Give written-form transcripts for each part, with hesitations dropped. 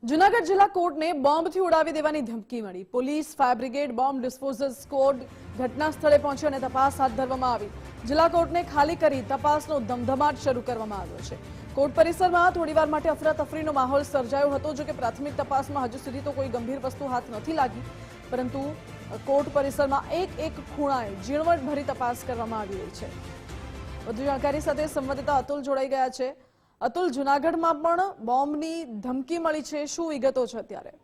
જૂનાગઢ જિલ્લા કોર્ટને બોમ્બથી ઉડાવી દેવાની ધમકી મળી। Police, fire brigade, bomb disposal squad ઘટના સ્થળે પહોંચી અને તપાસ હાથ ધરવામાં આવી। જિલ્લા કોર્ટને ખાલી કરી તપાસનો ધમધમાટ શરૂ કરવામાં આવ્યો છે। કોર્ટ પરિસરમાં થોડીવાર માટે અફરાતફરીનો માહોલ સર્જાયો હતો। જો કે પ્રાથમિક તપાસમાં હજુ સુધી તો કોઈ ગંભીર વસ્તુ હાથ નથી લાગી, પરંતુ કોર્ટ પરિસરમાં એક ખૂણાએ ઝીણવટભરી તપાસ કરવામાં આવી રહી છે। વધુ જાણકારી સાથે સંવાદદાતા અતુલ જોડાઈ ગયા છે। અતુલ, જૂનાગઢમાં પણ બોમ્બની ધમકી મળી છે, શું વિગતો છે અત્યારે?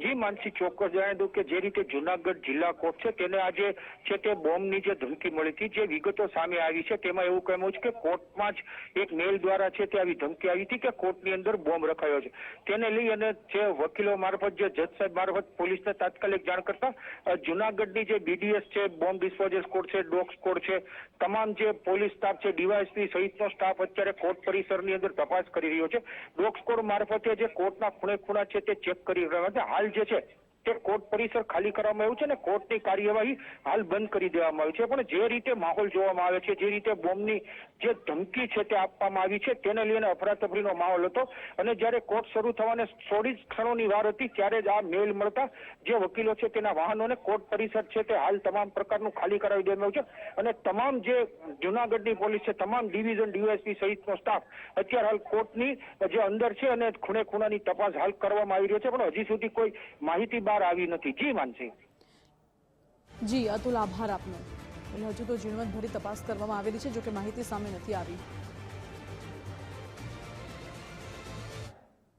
જી માનસી, ચોક્કસ જણાવી દઉં કે જે રીતે જૂનાગઢ જિલ્લા કોર્ટ છે તેને આજે છે તે બોમ્બની જે ધમકી મળી હતી, જે વિગતો સામે આવી છે તેમાં એવું કહેવું છે કે કોર્ટમાં જ એક મેલ દ્વારા છે તે આવી ધમકી આવી હતી કે કોર્ટની અંદર બોમ્બ રખાયો છે। તેને લઈ અને જે વકીલો મારફત, જે જજ સાહેબ મારફત પોલીસને તાત્કાલિક જાણ કરતા જૂનાગઢની જે બીડીએસ છે, બોમ્બ ડિસ્પોઝલ સ્ક્વોડ છે, ડોગ સ્ક્વોડ છે, તમામ જે પોલીસ સ્ટાફ છે, ડીવાયએસપી સહિતનો સ્ટાફ અત્યારે કોર્ટ પરિસરની અંદર તપાસ કરી રહ્યો છે। ડોગ સ્ક્વોડ મારફતે જે કોર્ટના ખૂણે છે તે ચેક કરી રહ્યા છે। હાલ જે છે તે કોર્ટ પરિસર ખાલી કરવામાં આવ્યું છે અને કોર્ટની કાર્યવાહી હાલ બંધ કરી દેવામાં આવી છે। પણ જે રીતે માહોલ જોવામાં આવે છે, જે રીતે બોમ્બની જે ધમકી છે તે આપવામાં આવી છે, તેને લઈને અફરાતફરીનો માહોલ હતો। અને જ્યારે કોર્ટ શરૂ થવાને થોડી જ ક્ષણોની વાર હતી ત્યારે જ આ મેલ મળતા જે વકીલો છે તેના વાહનોને કોર્ટ પરિસર છે તે હાલ તમામ પ્રકારનું ખાલી કરાવી દેવામાં આવ્યું છે। અને તમામ જે જૂનાગઢની પોલીસ છે, તમામ ડિવિઝન, ડીવાયએસપી સહિતનો સ્ટાફ અત્યારે હાલ કોર્ટની જે અંદર છે અને ખૂણે ખૂણાની તપાસ હાલ કરવામાં આવી રહ્યો છે, પણ હજી સુધી કોઈ માહિતી બહાર આવી નથી। જી માનસી। જી અતુલ, આભાર આપનો। હજુ તો ઝીણવટભરી તપાસ કરવામાં આવેલી છે, જો કે માહિતી સામે નથી આવી।